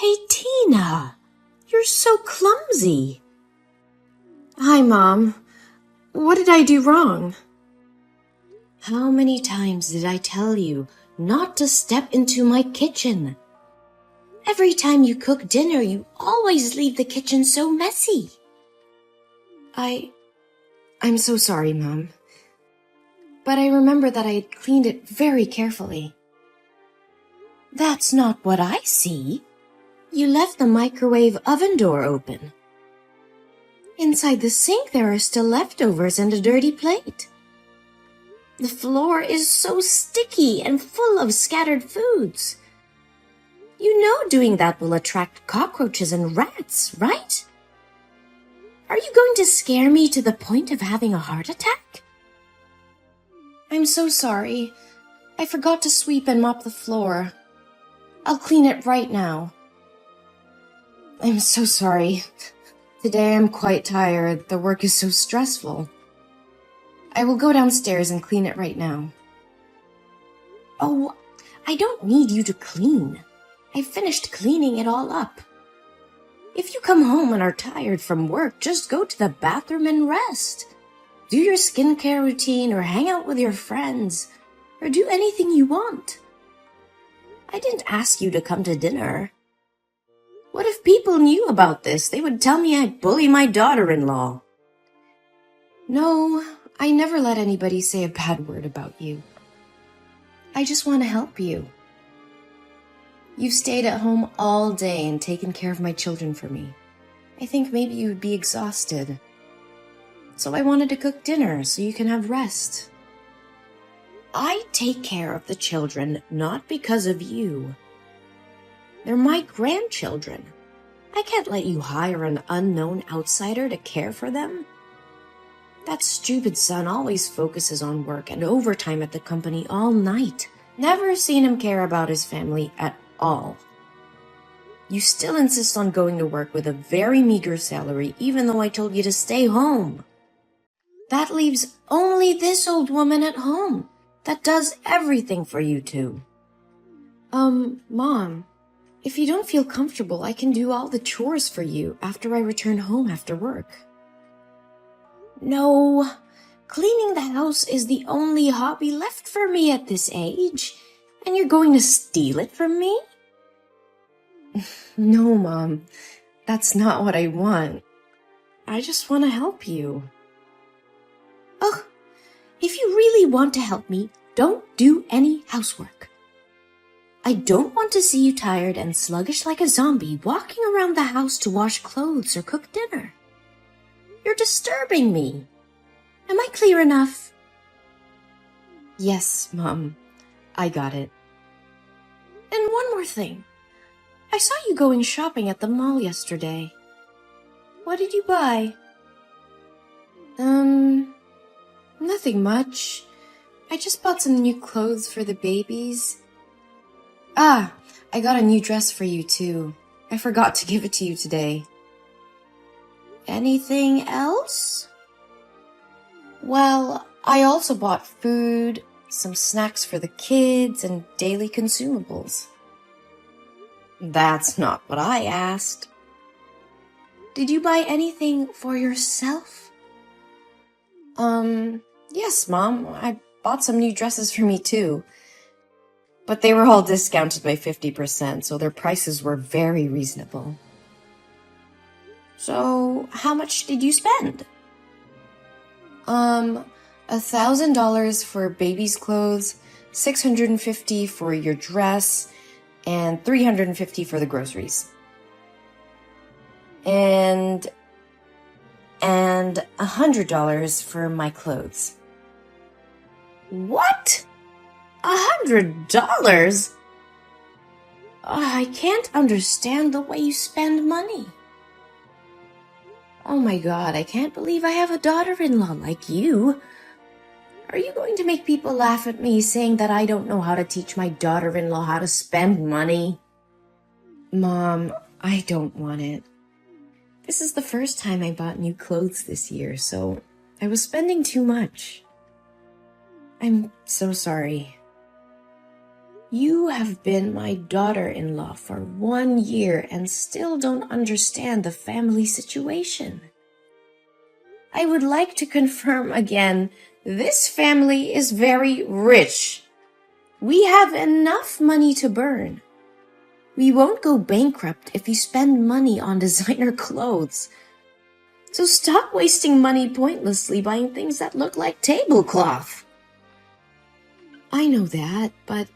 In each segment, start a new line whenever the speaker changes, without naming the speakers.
Hey, Tina, you're so clumsy. Hi, Mom. What did I do wrong? How many times did I tell you not to step into my kitchen? Every time you cook dinner, you always leave the kitchen so messy. I'm so sorry, Mom. But I remember that I had cleaned it very carefully. That's not what I see. You left the microwave oven door open. Inside the sink, there are still leftovers and a dirty plate. The floor is so sticky and full of scattered foods. You know doing that will attract cockroaches and rats, right? Are you going to scare me to the point of having a heart attack? I'm so sorry. I forgot to sweep and mop the floor. I'll clean it right now. I'm so sorry. Today I'm quite tired. The work is so stressful. I will go downstairs and clean it right now. Oh, I don't need you to clean. I finished cleaning it all up. If you come home and are tired from work, just go to the bathroom and rest. Do your skincare routine or hang out with your friends or do anything you want. I didn't ask you to come to dinner. What if people knew about this? They would tell me I'd bully my daughter-in-law. No, I never let anybody say a bad word about you. I just want to help you. You've stayed at home all day and taken care of my children for me. I think maybe you would be exhausted. So I wanted to cook dinner so you can have rest. I take care of the children not because of you. They're my grandchildren. I can't let you hire an unknown outsider to care for them. That stupid son always focuses on work and overtime at the company all night. Never seen him care about his family at all. You still insist on going to work with a very meager salary, even though I told you to stay home. That leaves only this old woman at home that does everything for you two. Mom, if you don't feel comfortable, I can do all the chores for you after I return home after work. No, cleaning the house is the only hobby left for me at this age, and you're going to steal it from me? No, Mom, that's not what I want. I just want to help you. Ugh, if you really want to help me, don't do any housework. I don't want to see you tired and sluggish like a zombie walking around the house to wash clothes or cook dinner. You're disturbing me. Am I clear enough? Yes, Mom. I got it. And one more thing. I saw you going shopping at the mall yesterday. What did you buy? Nothing much. I just bought some new clothes for the babies. I got a new dress for you too. I forgot to give it to you today. Anything else? Well, I also bought food, some snacks for the kids, and daily consumables. That's not what I asked. Did you buy anything for yourself? Yes, Mom. I bought some new dresses for me too. But they were all discounted by 50%, so their prices were very reasonable. So, how much did you spend? $1,000 for baby's clothes, $650 for your dress, and $350 for the groceries. And $100 for my clothes. What? $100? I can't understand the way you spend money. Oh my God, I can't believe I have a daughter-in-law like you. Are you going to make people laugh at me saying that I don't know how to teach my daughter-in-law how to spend money? Mom, I don't want it. This is the first time I bought new clothes this year, so I was spending too much. I'm so sorry. You have been my daughter-in-law for 1 year and still don't understand the family situation. I would like to confirm again, this family is very rich. We have enough money to burn. We won't go bankrupt if you spend money on designer clothes. So stop wasting money pointlessly buying things that look like tablecloth. I know that, but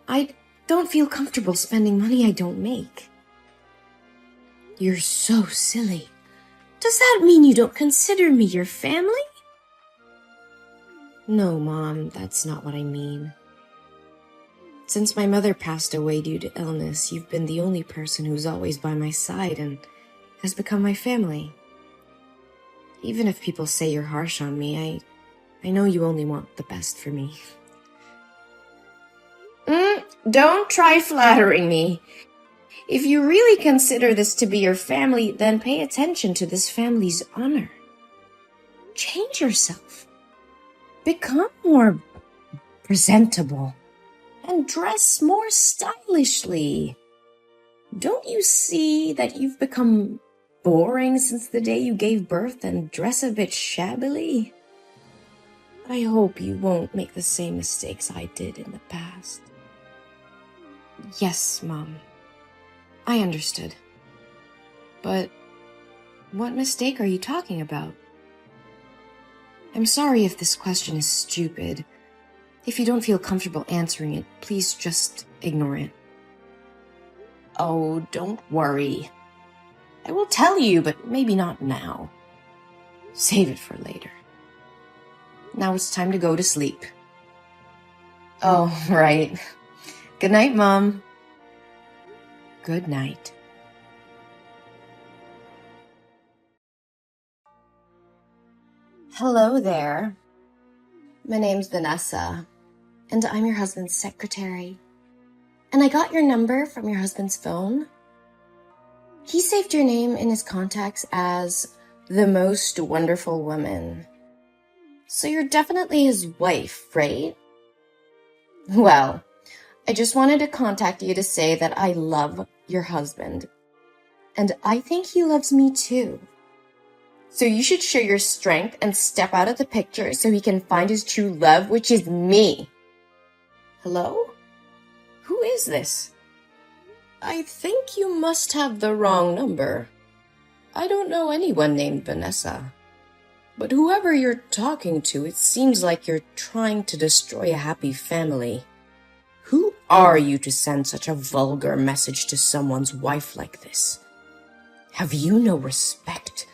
I don't feel comfortable spending money I don't make. You're so silly. Does that mean you don't consider me your family? No, Mom, that's not what I mean. Since my mother passed away due to illness, you've been the only person who's always by my side and has become my family. Even if people say you're harsh on me, I know you only want the best for me. Don't try flattering me. If you really consider this to be your family, then pay attention to this family's honor. Change yourself. Become more presentable. And dress more stylishly. Don't you see that you've become boring since the day you gave birth and dress a bit shabbily? I hope you won't make the same mistakes I did in the past. Yes, Mom. I understood. But what mistake are you talking about? I'm sorry if this question is stupid. If you don't feel comfortable answering it, please just ignore it. Oh, don't worry. I will tell you, but maybe not now. Save it for later. Now it's time to go to sleep. Oh, right. Good night, Mom. Good night. Hello there. My name's Vanessa, and I'm your husband's secretary. And I got your number from your husband's phone. He saved your name in his contacts as the most wonderful woman. So you're definitely his wife, right? Well, I just wanted to contact you to say that I love your husband. And I think he loves me too. So you should show your strength and step out of the picture so he can find his true love, which is me. Hello? Who is this? I think you must have the wrong number. I don't know anyone named Vanessa. But whoever you're talking to, it seems like you're trying to destroy a happy family. Who are you to send such a vulgar message to someone's wife like this? Have you no respect?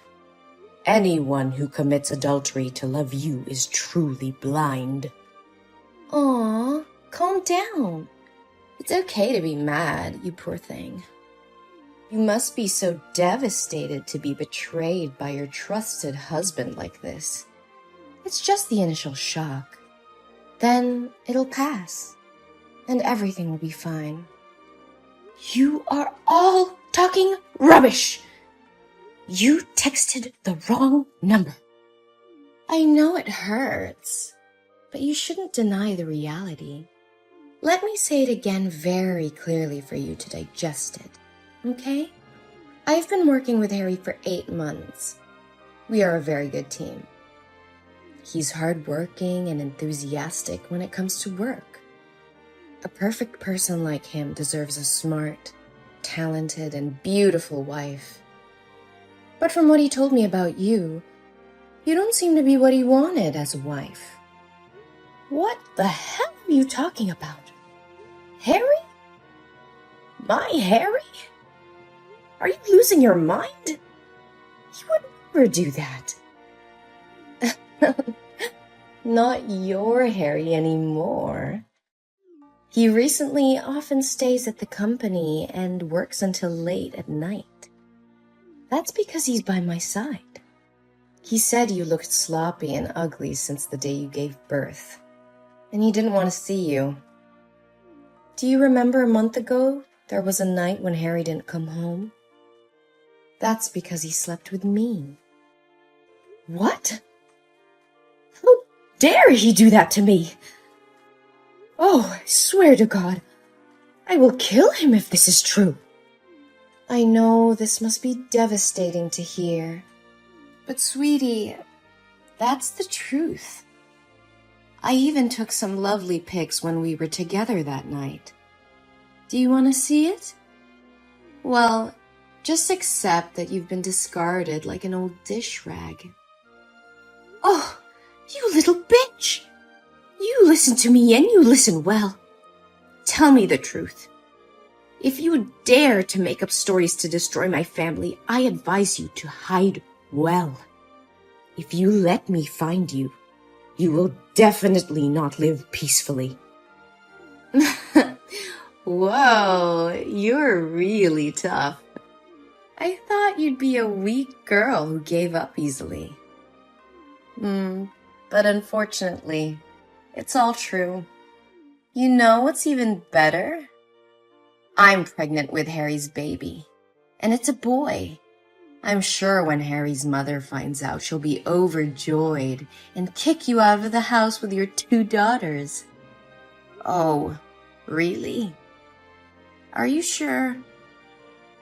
Anyone who commits adultery to love you is truly blind. Aw, calm down. It's okay to be mad, you poor thing. You must be so devastated to be betrayed by your trusted husband like this. It's just the initial shock. Then it'll pass, and everything will be fine. You are all talking rubbish! You texted the wrong number. I know it hurts, but you shouldn't deny the reality. Let me say it again very clearly for you to digest it, okay? I've been working with Harry for 8 months. We are a very good team. He's hardworking and enthusiastic when it comes to work. A perfect person like him deserves a smart, talented, and beautiful wife. But from what he told me about you, you don't seem to be what he wanted as a wife. What the hell are you talking about? Harry? My Harry? Are you losing your mind? He would never do that. Not your Harry anymore. He recently often stays at the company and works until late at night. That's because he's by my side. He said you looked sloppy and ugly since the day you gave birth, and he didn't want to see you. Do you remember a month ago there was a night when Harry didn't come home? That's because he slept with me. What? How dare he do that to me? Oh, I swear to God, I will kill him if this is true. I know this must be devastating to hear. But sweetie, that's the truth. I even took some lovely pics when we were together that night. Do you want to see it? Well, just accept that you've been discarded like an old dish rag. Oh, you little bitch! You listen to me and you listen well. Tell me the truth. If you dare to make up stories to destroy my family, I advise you to hide well. If you let me find you, you will definitely not live peacefully. Whoa, you're really tough. I thought you'd be a weak girl who gave up easily. But unfortunately, it's all true. You know what's even better? I'm pregnant with Harry's baby, and it's a boy. I'm sure when Harry's mother finds out, she'll be overjoyed and kick you out of the house with your 2 daughters. Oh, really? Are you sure?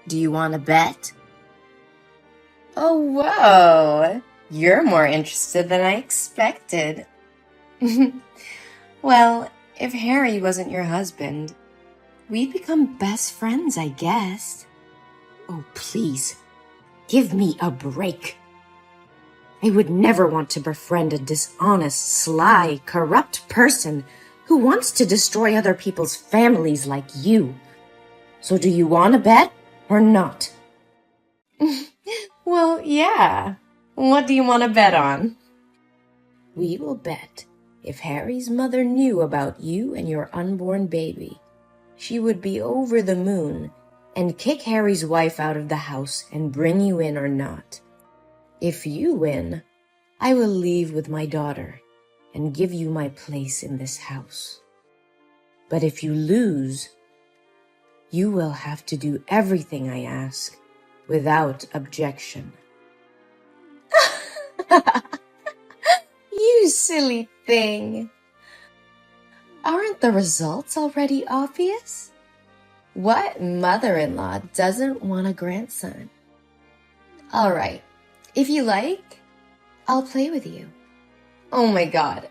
Do you want to bet? Oh, whoa! You're more interested than I expected. Well, if Harry wasn't your husband, we'd become best friends, I guess. Oh, please. Give me a break. I would never want to befriend a dishonest, sly, corrupt person who wants to destroy other people's families like you. So do you want to bet or not? Well, yeah. What do you want to bet on? We will bet if Harry's mother knew about you and your unborn baby, she would be over the moon and kick Harry's wife out of the house and bring you in or not. If you win, I will leave with my daughter and give you my place in this house. But if you lose, you will have to do everything I ask without objection. You silly thing. Aren't the results already obvious? What mother-in-law doesn't want a grandson? All right, if you like, I'll play with you. Oh my God.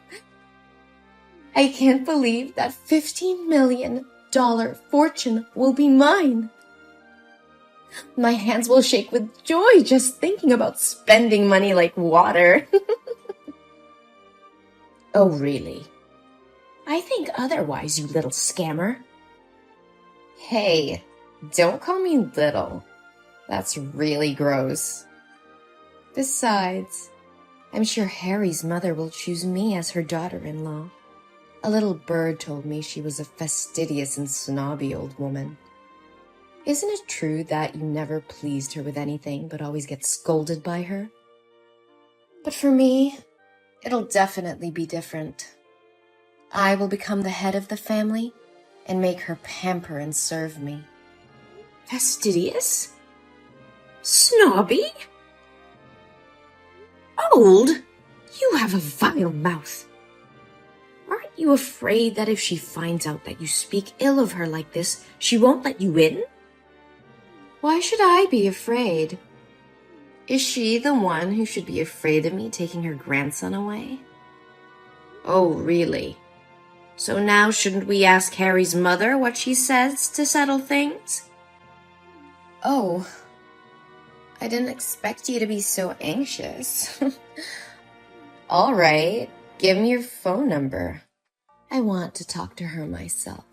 I can't believe that $15 million fortune will be mine. My hands will shake with joy just thinking about spending money like water. Oh, really? I think otherwise, you little scammer. Hey, don't call me little. That's really gross. Besides, I'm sure Harry's mother will choose me as her daughter-in-law. A little bird told me she was a fastidious and snobby old woman. Isn't it true that you never pleased her with anything but always get scolded by her? But for me, it'll definitely be different. I will become the head of the family and make her pamper and serve me. Fastidious? Snobby? Old? You have a vile mouth. Aren't you afraid that if she finds out that you speak ill of her like this, she won't let you in? Why should I be afraid? Is she the one who should be afraid of me taking her grandson away? Oh, really? So now shouldn't we ask Harry's mother what she says to settle things? Oh, I didn't expect you to be so anxious. All right, give me your phone number. I want to talk to her myself.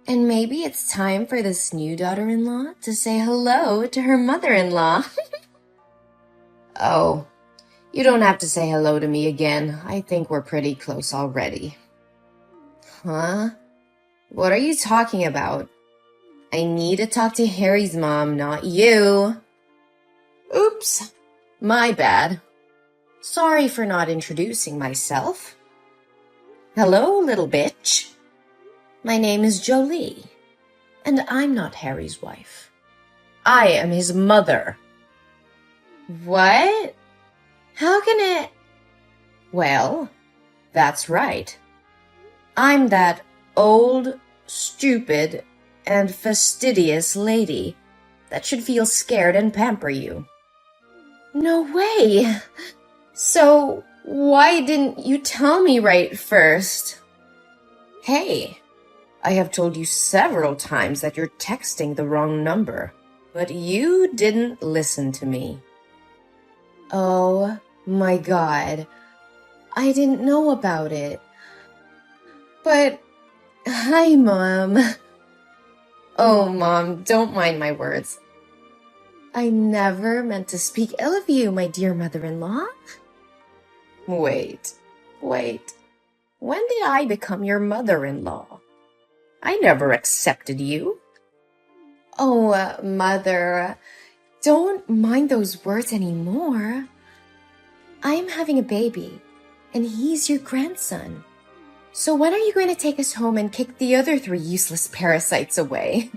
And maybe it's time for this new daughter-in-law to say hello to her mother-in-law. Oh, you don't have to say hello to me again. I think we're pretty close already. Huh? What are you talking about? I need to talk to Harry's mom, not you. Oops, my bad. Sorry for not introducing myself. Hello, little bitch. My name is Jolie, and I'm not Harry's wife. I am his mother. What? How can it? Well, that's right. I'm that old, stupid, and fastidious lady that should feel scared and pamper you. No way! So, why didn't you tell me right first? Hey, I have told you several times that you're texting the wrong number, but you didn't listen to me. Oh my God, I didn't know about it. But, hi, Mom. Oh, Mom, don't mind my words. I never meant to speak ill of you, my dear mother-in-law. Wait. When did I become your mother-in-law? I never accepted you. Oh, Mother, don't mind those words anymore. I'm having a baby, and he's your grandson. So when are you going to take us home and kick the other 3 useless parasites away?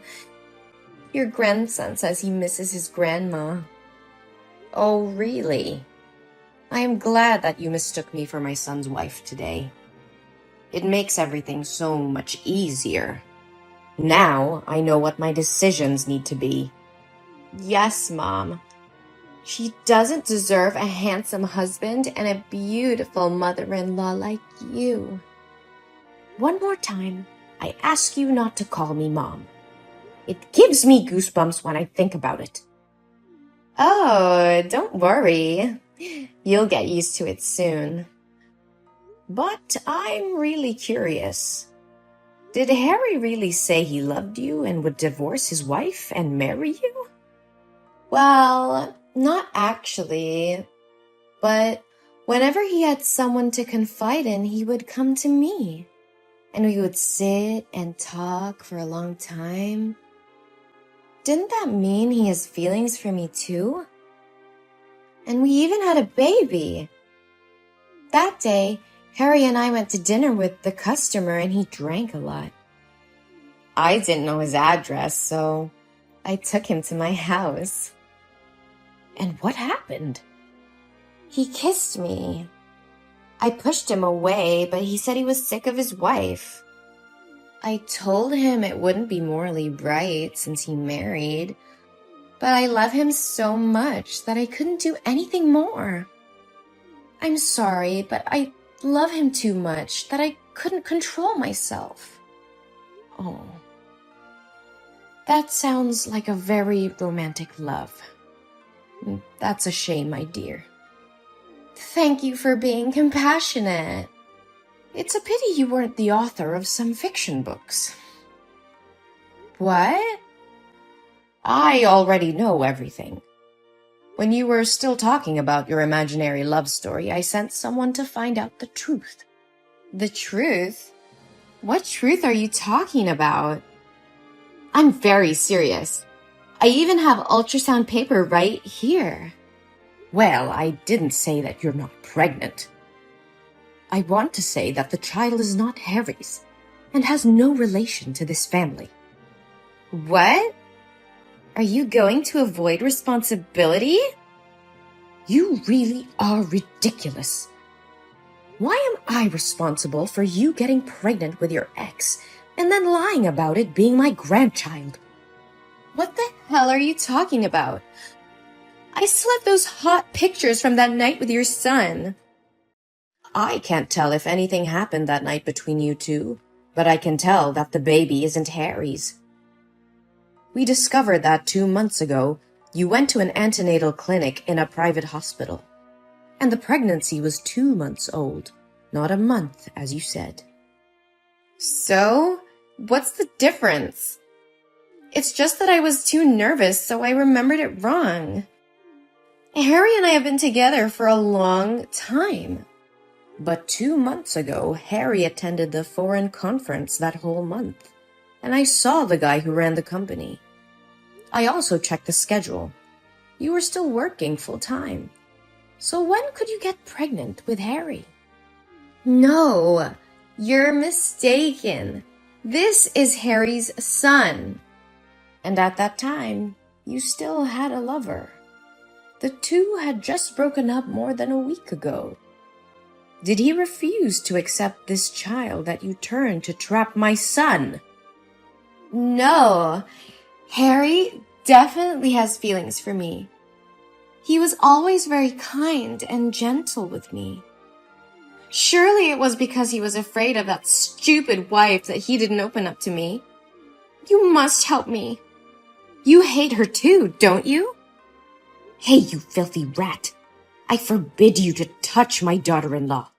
Your grandson says he misses his grandma. Oh, really? I am glad that you mistook me for my son's wife today. It makes everything so much easier. Now I know what my decisions need to be. Yes, Mom. She doesn't deserve a handsome husband and a beautiful mother-in-law like you. One more time, I ask you not to call me Mom. It gives me goosebumps when I think about it. Oh, don't worry. You'll get used to it soon. But I'm really curious. Did Harry really say he loved you and would divorce his wife and marry you? Well, not actually. But whenever he had someone to confide in, he would come to me. And we would sit and talk for a long time. Didn't that mean he has feelings for me too? And we even had a baby. That day, Harry and I went to dinner with the customer and he drank a lot. I didn't know his address, so I took him to my house. And what happened? He kissed me. I pushed him away, but he said he was sick of his wife. I told him it wouldn't be morally right since he married, but I love him so much that I couldn't do anything more. I'm sorry, but I love him too much that I couldn't control myself. Oh, that sounds like a very romantic love. That's a shame, my dear. Thank you for being compassionate. It's a pity you weren't the author of some fiction books. What? I already know everything. When you were still talking about your imaginary love story, I sent someone to find out the truth. The truth? What truth are you talking about? I'm very serious. I even have ultrasound paper right here. Well, I didn't say that you're not pregnant. I want to say that the child is not Harry's and has no relation to this family. What? Are you going to avoid responsibility? You really are ridiculous. Why am I responsible for you getting pregnant with your ex and then lying about it being my grandchild? What the hell are you talking about? I still have those hot pictures from that night with your son. I can't tell if anything happened that night between you two, but I can tell that the baby isn't Harry's. We discovered that 2 months ago, you went to an antenatal clinic in a private hospital, and the pregnancy was 2 months old, not a month, as you said. So, what's the difference? It's just that I was too nervous, so I remembered it wrong. Harry and I have been together for a long time. But 2 months ago, Harry attended the foreign conference that whole month, and I saw the guy who ran the company. I also checked the schedule. You were still working full-time. So when could you get pregnant with Harry? No, you're mistaken. This is Harry's son. And at that time, you still had a lover. The two had just broken up more than a week ago. Did he refuse to accept this child that you turned to trap my son? No, Harry definitely has feelings for me. He was always very kind and gentle with me. Surely it was because he was afraid of that stupid wife that he didn't open up to me. You must help me. You hate her too, don't you? Hey, you filthy rat. I forbid you to touch my daughter-in-law.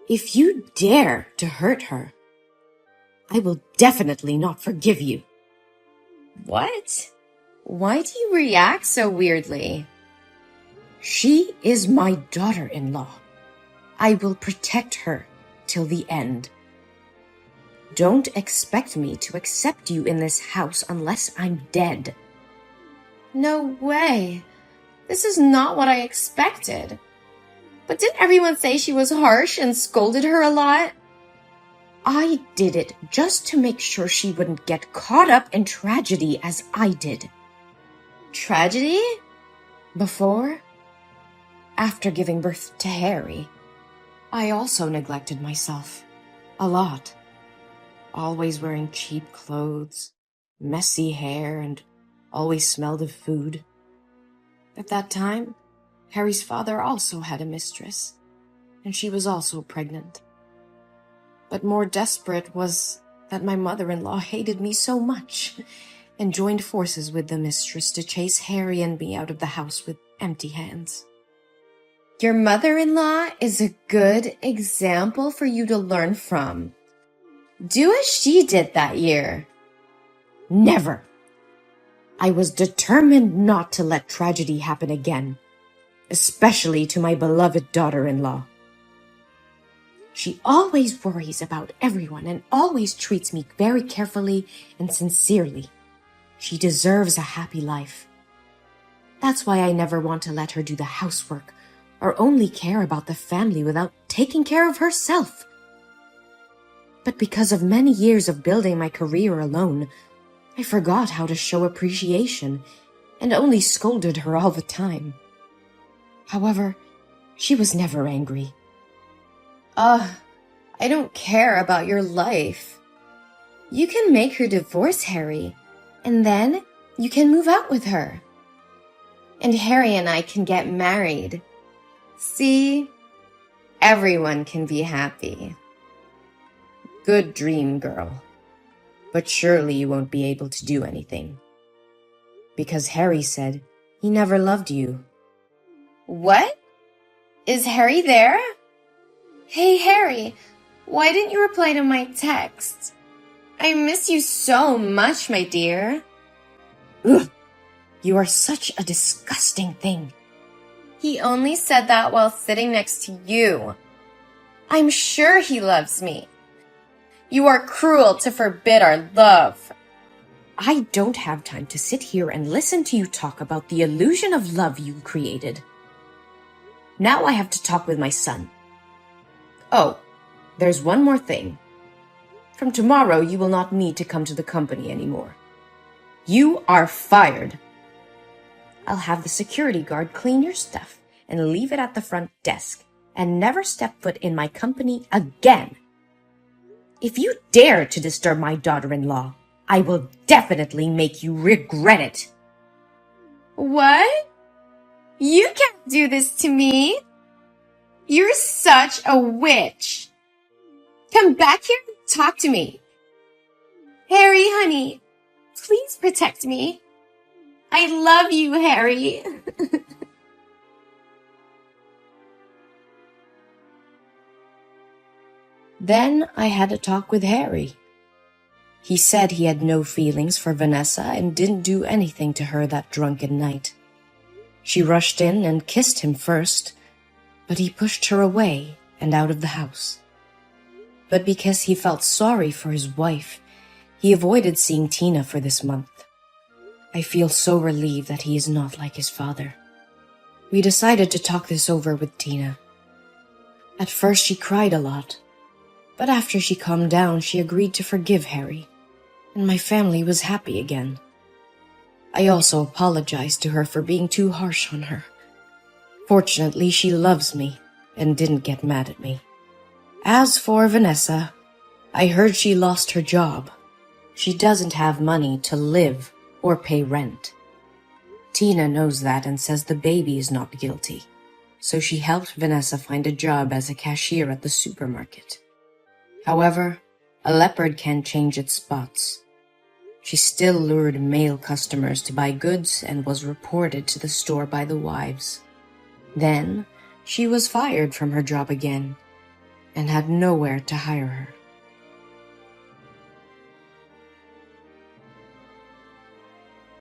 If you dare to hurt her, I will definitely not forgive you. What? Why do you react so weirdly? She is my daughter-in-law. I will protect her till the end. Don't expect me to accept you in this house unless I'm dead. No way. This is not what I expected. But didn't everyone say she was harsh and scolded her a lot? I did it just to make sure she wouldn't get caught up in tragedy as I did. Tragedy? Before? After giving birth to Harry, I also neglected myself. A lot. Always wearing cheap clothes, messy hair, and always smelled of food. At that time, Harry's father also had a mistress, and she was also pregnant. But more desperate was that my mother-in-law hated me so much and joined forces with the mistress to chase Harry and me out of the house with empty hands. Your mother-in-law is a good example for you to learn from. Do as she did that year. Never. I was determined not to let tragedy happen again, especially to my beloved daughter-in-law. She always worries about everyone and always treats me very carefully and sincerely. She deserves a happy life. That's why I never want to let her do the housework or only care about the family without taking care of herself. But because of many years of building my career alone, I forgot how to show appreciation and only scolded her all the time. However, she was never angry. I don't care about your life. You can make her divorce Harry, and then you can move out with her. And Harry and I can get married. See? Everyone can be happy. Good dream, girl. But surely you won't be able to do anything. Because Harry said he never loved you. What? Is Harry there? Hey, Harry, why didn't you reply to my text? I miss you so much, my dear. Ugh, you are such a disgusting thing. He only said that while sitting next to you. I'm sure he loves me. You are cruel to forbid our love. I don't have time to sit here and listen to you talk about the illusion of love you created. Now I have to talk with my son. Oh, there's one more thing. From tomorrow, you will not need to come to the company anymore. You are fired. I'll have the security guard clean your stuff and leave it at the front desk and never step foot in my company again. If you dare to disturb my daughter-in-law, I will definitely make you regret it. What? You can't do this to me. You're such a witch. Come back here and talk to me. Harry, honey, please protect me. I love you, Harry. Then I had a talk with Harry. He said he had no feelings for Vanessa and didn't do anything to her that drunken night. She rushed in and kissed him first, but he pushed her away and out of the house. But because he felt sorry for his wife, he avoided seeing Tina for this month. I feel so relieved that he is not like his father. We decided to talk this over with Tina. At first she cried a lot, but after she calmed down, she agreed to forgive Harry, and my family was happy again. I also apologized to her for being too harsh on her. Fortunately, she loves me and didn't get mad at me. As for Vanessa, I heard she lost her job. She doesn't have money to live or pay rent. Tina knows that and says the baby is not guilty, so she helped Vanessa find a job as a cashier at the supermarket. However, a leopard can't change its spots. She still lured male customers to buy goods and was reported to the store by the wives. Then, she was fired from her job again and had nowhere to hire her.